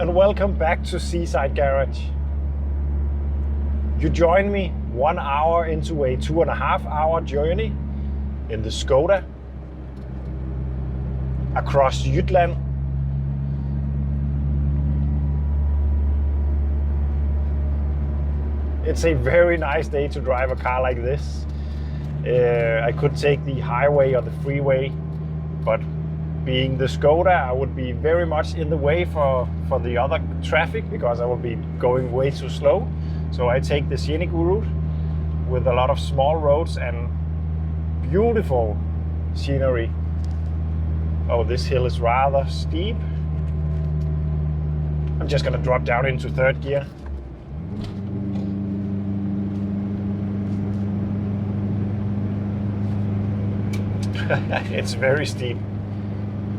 and welcome back to Seaside Garage. You join me 1 hour into a 2.5 hour journey in the Skoda across Jutland. It's a very nice day to drive a car like this. I could take the highway or the freeway, but being the Skoda, I would be very much in the way for the other traffic because I will be going way too slow. So I take the scenic route with a lot of small roads and beautiful scenery. Oh, this hill is rather steep. I'm just gonna drop down into third gear. It's very steep.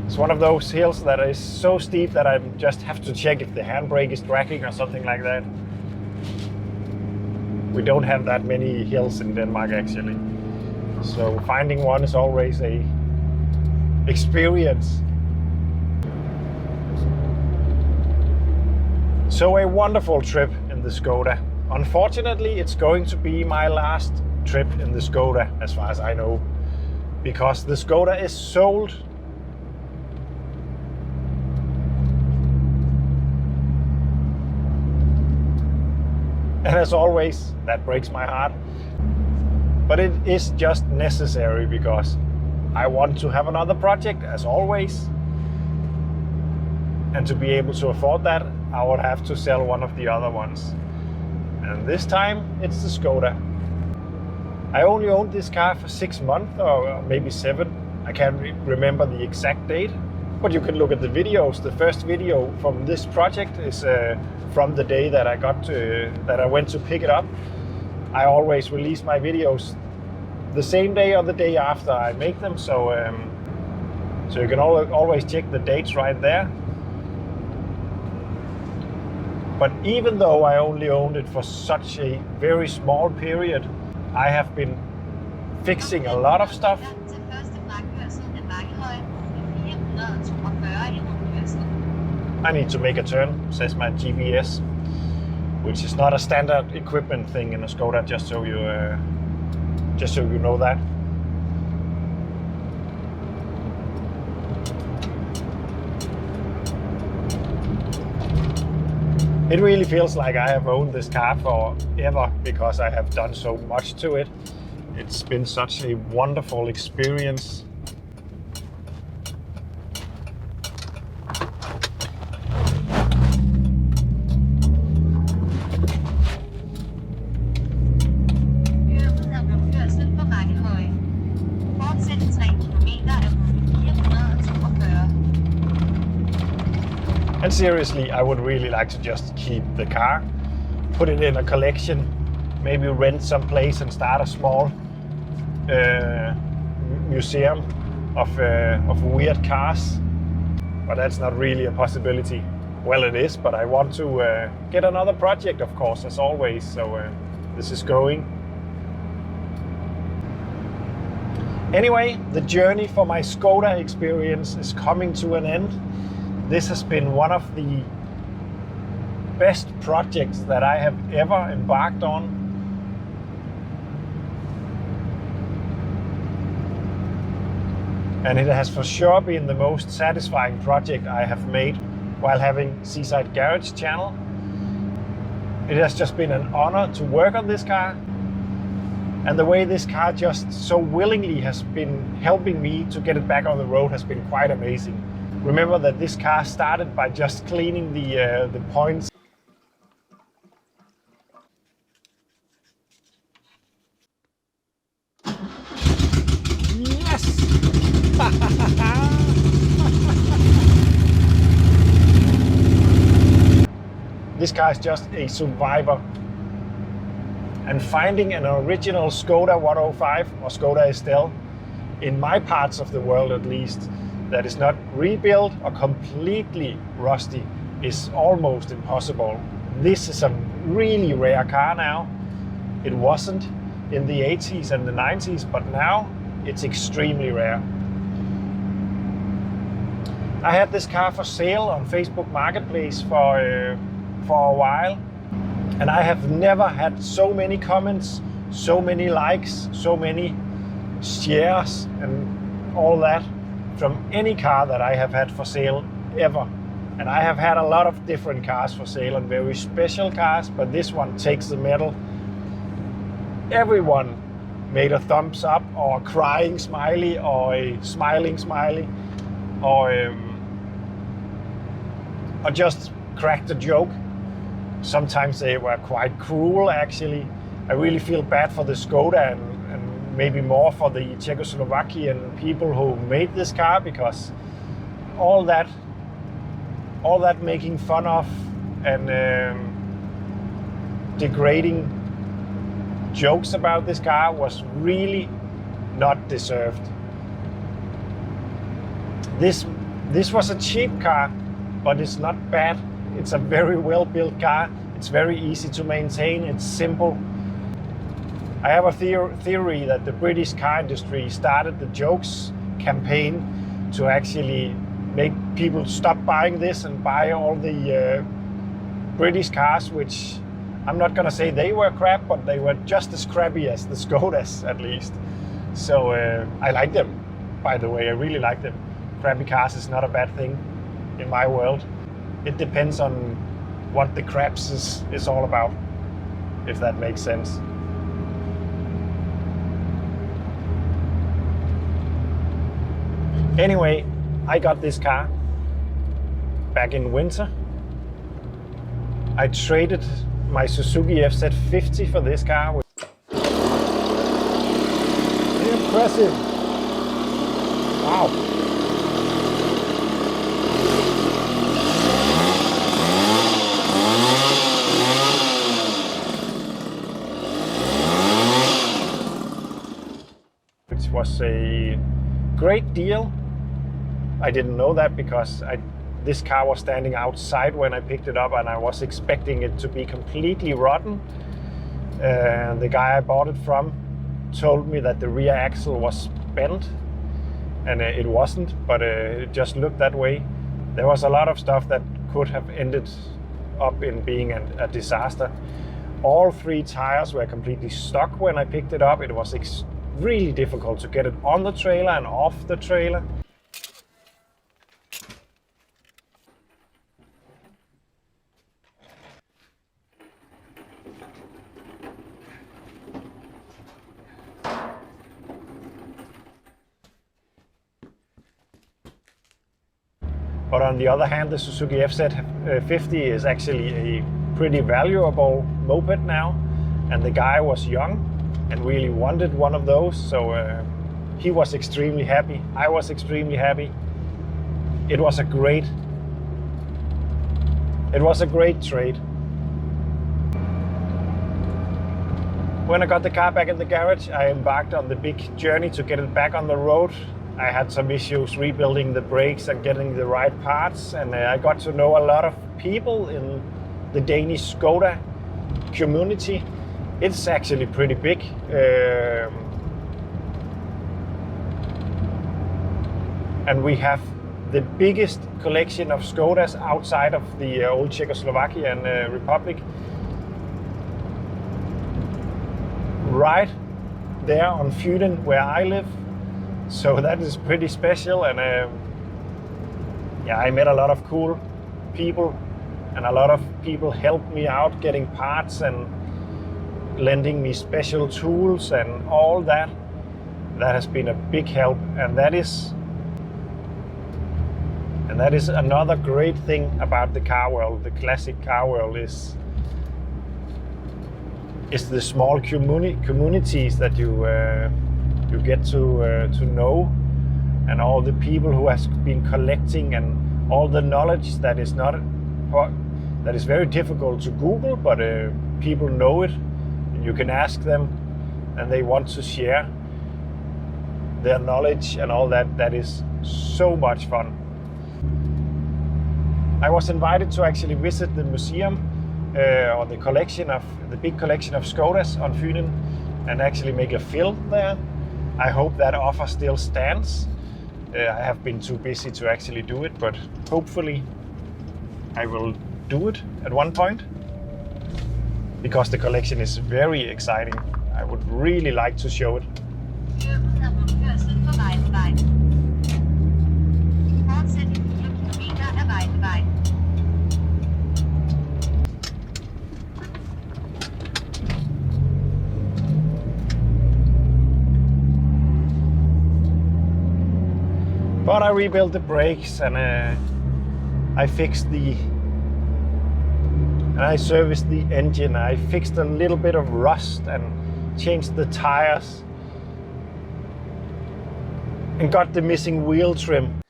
It's one of those hills that is so steep that I just have to check if the handbrake is dragging or something like that. We don't have that many hills in Denmark actually. So finding one is always a experience. So a wonderful trip in the Skoda. Unfortunately, it's going to be my last trip in the Skoda as far as I know, because the Skoda is sold. And as always, that breaks my heart. But it is just necessary because I want to have another project as always. And to be able to afford that, I would have to sell one of the other ones. And this time it's the Skoda. I only owned this car for 6 months or maybe 7. I can't remember the exact date. But you can look at the videos. The first video from this project is from the day that I went to pick it up. I always release my videos the same day or the day after I make them, so you can always check the dates right there. But even though I only owned it for such a very small period, I have been fixing a lot of stuff. I need to make a turn, says my GPS, which is not a standard equipment thing in a Skoda, just so you know that. It really feels like I have owned this car forever because I have done so much to it. It's been such a wonderful experience. And seriously, I would really like to just keep the car, put it in a collection, maybe rent some place and start a small museum of weird cars. But that's not really a possibility. Well, it is, but I want to get another project, of course, as always. So this is going. Anyway, the journey for my Skoda experience is coming to an end. This has been one of the best projects that I have ever embarked on. And it has for sure been the most satisfying project I have made while having Seaside Garage channel. It has just been an honor to work on this car. And the way this car just so willingly has been helping me to get it back on the road has been quite amazing. Remember that this car started by just cleaning the points. Yes! This car is just a survivor. And finding an original Skoda 105 or Skoda Estelle, in my parts of the world at least, that is not rebuilt or completely rusty is almost impossible. This is a really rare car now. It wasn't in the 80s and the 90s, but now it's extremely rare. I had this car for sale on Facebook Marketplace for a while, and I have never had so many comments, so many likes, so many shares and all that from any car that I have had for sale ever. And I have had a lot of different cars for sale and very special cars, but this one takes the medal. Everyone made a thumbs up or a crying smiley or a smiling smiley or just cracked a joke. Sometimes they were quite cruel actually. I really feel bad for the Skoda and maybe more for the Czechoslovakian people who made this car, because all that making fun of and degrading jokes about this car was really not deserved. This was a cheap car, but it's not bad. It's a very well built car. It's very easy to maintain. It's simple. I have a theory that the British car industry started the jokes campaign to actually make people stop buying this and buy all the British cars, which I'm not gonna say they were crap, but they were just as crappy as the Skodas at least. So I like them, by the way. I really like them. Crappy cars is not a bad thing in my world. It depends on what the craps is all about, if that makes sense. Anyway, I got this car back in winter. I traded my Suzuki FZ50 for this car. Impressive. Wow. Which was a great deal. I didn't know that because this car was standing outside when I picked it up, and I was expecting it to be completely rotten. The guy I bought it from told me that the rear axle was bent, and it wasn't, but it just looked that way. There was a lot of stuff that could have ended up in being a disaster. All 3 tires were completely stuck when I picked it up. It was really difficult to get it on the trailer and off the trailer. But on the other hand, the Suzuki FZ50 is actually a pretty valuable moped now, and the guy was young and really wanted one of those, so he was extremely happy. I was extremely happy. It was a great trade. When I got the car back in the garage, I embarked on the big journey to get it back on the road. I had some issues rebuilding the brakes and getting the right parts, and I got to know a lot of people in the Danish Skoda community. It's actually pretty big. And we have the biggest collection of Skodas outside of the old Czechoslovakian Republic. Right there on Funen, where I live. So that is pretty special, and yeah, I met a lot of cool people, and a lot of people helped me out getting parts and lending me special tools and all that. That has been a big help, and that is another great thing about the car world, the classic car world, is the small communities that you get to know, and all the people who has been collecting, and all the knowledge that is very difficult to Google, but people know it, and you can ask them, and they want to share their knowledge and all that. That is so much fun. I was invited to actually visit the museum or the big collection of Skodas on Funen, and actually make a film there. I hope that offer still stands. I have been too busy to actually do it, but hopefully I will do it at one point, because the collection is very exciting. I would really like to show it. But I rebuilt the brakes and I fixed I serviced the engine. I fixed a little bit of rust and changed the tires and got the missing wheel trim.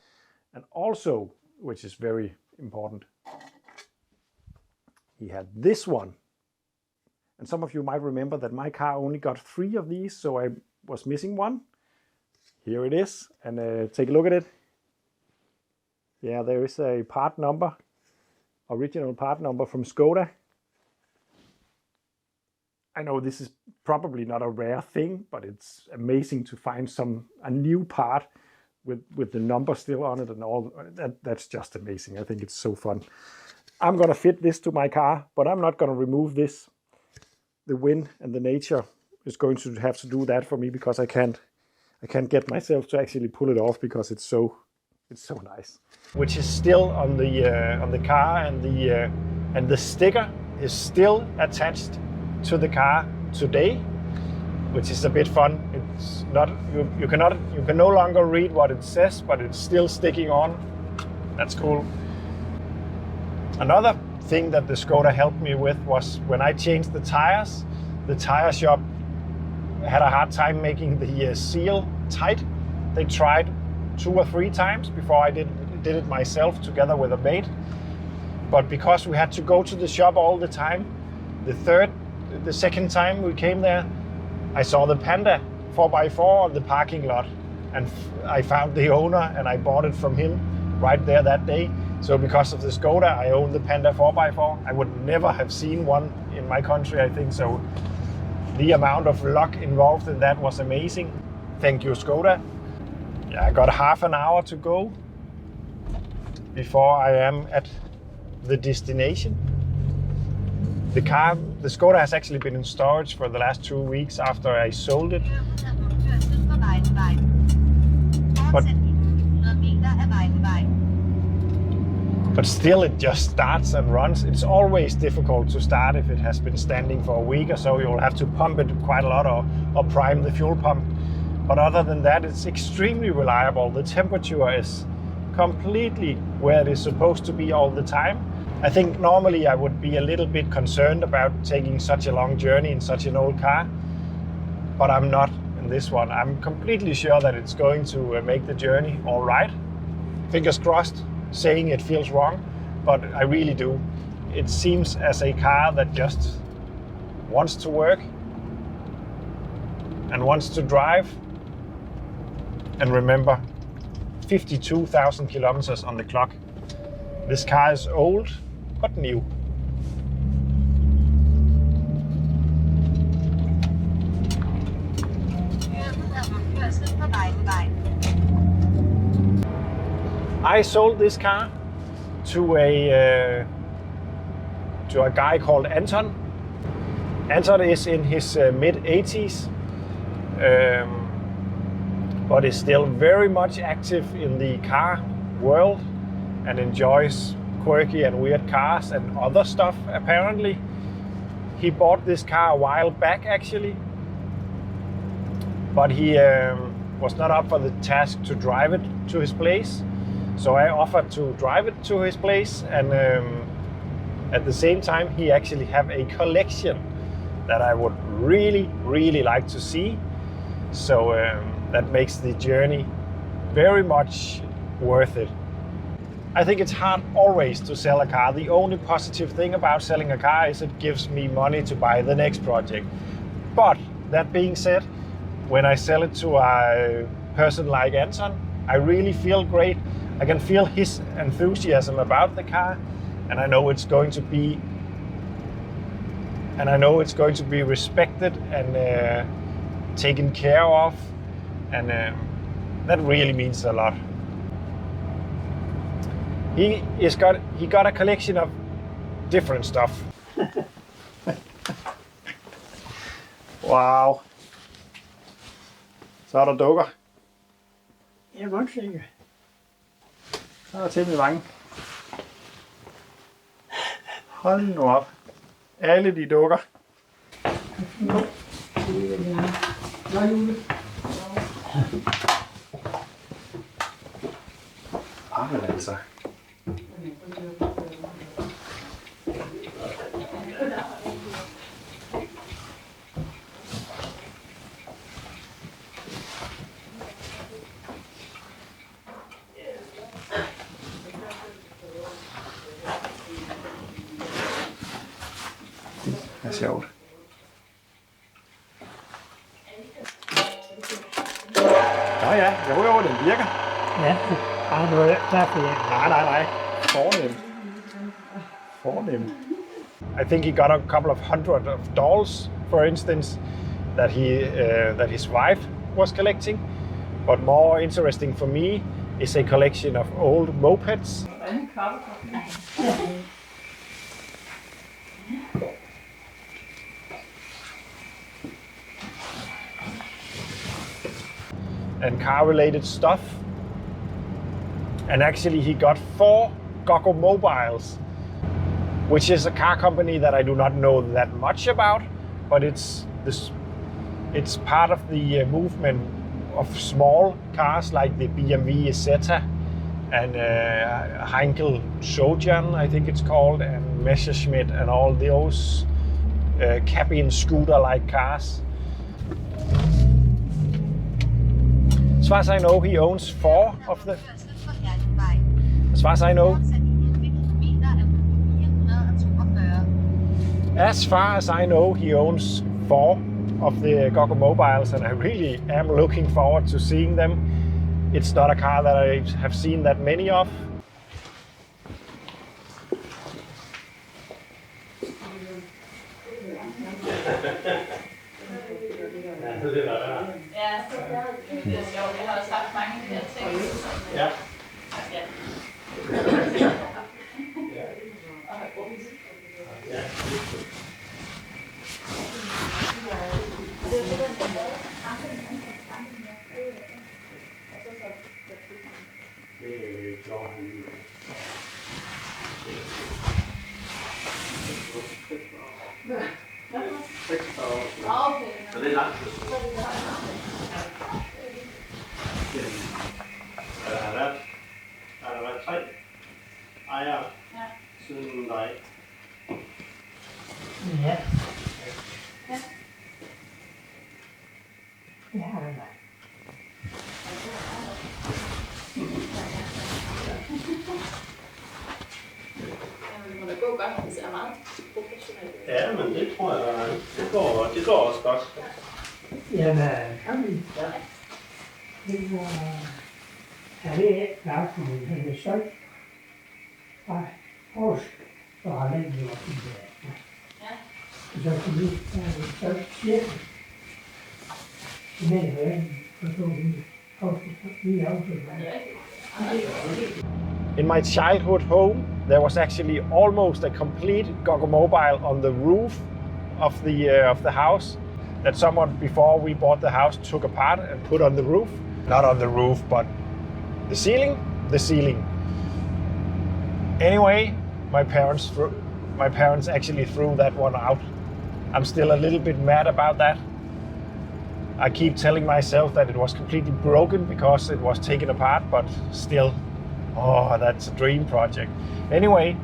And also, which is very important, he had this one. And some of you might remember that my car only got 3 of these, so I was missing one. Here it is, and take a look at it. Yeah, there is a part number, original part number from Skoda. I know this is probably not a rare thing, but it's amazing to find a new part with the number still on it and all. That's just amazing. I think it's so fun. I'm gonna fit this to my car, but I'm not gonna remove this. The wind and the nature is going to have to do that for me, because I can't get myself to actually pull it off, because it's so nice. Which is still on the car, and the sticker is still attached to the car today, which is a bit fun. It's not you can no longer read what it says, but it's still sticking on. That's cool. Another thing that the Skoda helped me with was when I changed the tires. The tire shop had a hard time making the seal tight. They tried 2 or 3 times before I did it myself together with a mate. But because we had to go to the shop all the time, the second time we came there, I saw the Panda 4x4 on the parking lot, and I found the owner and I bought it from him right there that day. So because of the Skoda, I own the Panda 4x4. I would never have seen one in my country, I think. So the amount of luck involved in that was amazing. Thank you, Skoda. Yeah, I got half an hour to go before I am at the destination. The Skoda has actually been in storage for the last 2 weeks after I sold it. But still, it just starts and runs. It's always difficult to start if it has been standing for a week or so. You'll have to pump it quite a lot or prime the fuel pump. But other than that, it's extremely reliable. The temperature is completely where it is supposed to be all the time. I think normally I would be a little bit concerned about taking such a long journey in such an old car, but I'm not in this one. I'm completely sure that it's going to make the journey all right. Fingers crossed, saying it feels wrong, but I really do. It seems as a car that just wants to work and wants to drive. And remember, 52,000 kilometers on the clock. This car is old, but new. I sold this car to a guy called Anton. Anton is in his mid-80s, but is still very much active in the car world and enjoys quirky and weird cars and other stuff, apparently. He bought this car a while back, actually, but he was not up for the task to drive it to his place. So I offered to drive it to his place, and at the same time he actually have a collection that I would really, really like to see. So that makes the journey very much worth it. I think it's hard always to sell a car. The only positive thing about selling a car is it gives me money to buy the next project. But that being said, when I sell it to a person like Anton, I really feel great. I can feel his enthusiasm about the car, and I know it's going to be respected and taken care of, and that really means a lot. He got a collection of different stuff. Wow. Så er der dukker. Jeg er godt sikker. Så er der temmelig mange. Hold nu op. Alle de dukker. Nå, Jule. Men altså. Det er sjovt. Nå ja, jeg håber, den virker. Ja, det var derfor jeg... Nej. Fornemt. I think he got a couple of hundred of dolls, for instance, that his wife was collecting. But more interesting for me is a collection of old mopeds. And car-related stuff. And actually he got 4 Goggomobiles, which is a car company that I do not know that much about, but it's part of the movement of small cars like the BMW Zeta and Heinkel Sojan, I think it's called, and Messerschmitt and all those cabin scooter-like cars. As far as I know, he owns 4 of the... As far as I know... As far as I know, he owns 4 of the Goggomobiles, and I really am looking forward to seeing them. It's not a car that I have seen that many of. Jeg har også haft mange af de her ting. Ja. Så det er langt. Der har været 3 ejere siden dig. Ja. Det har jeg. Men det går godt, det ser meget professionelt. Ja, men det tror jeg, det går også godt. Jamen, kan vi? Ja. Det var... Jeg ved ikke, hvad han er solgt. Fra påsk, så har han ikke gjort det der. Ja. Så kan vi have solgt cirka. Så mener jeg, for så vi In my childhood home, there was actually almost a complete Goggomobile on the roof of the house that someone before we bought the house took apart and put on the roof. Not on the roof, but the ceiling. The ceiling. Anyway, my parents actually threw that one out. I'm still a little bit mad about that. I keep telling myself that it was completely broken because it was taken apart, but still, oh, that's a dream project. Anyway,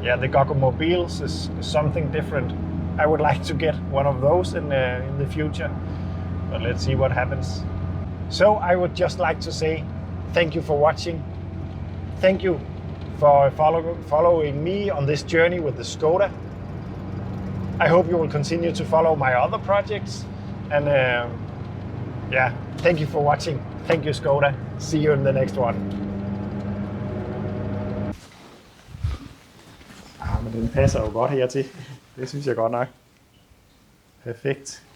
yeah, the Goggomobiles is something different. I would like to get one of those in the future, but let's see what happens. So I would just like to say thank you for watching. Thank you for following me on this journey with the Skoda. I hope you will continue to follow my other projects. And yeah, thank you for watching. Thank you, Skoda. See you in the next one. Men den passer jo godt hertil. Det synes jeg godt nok. Perfekt.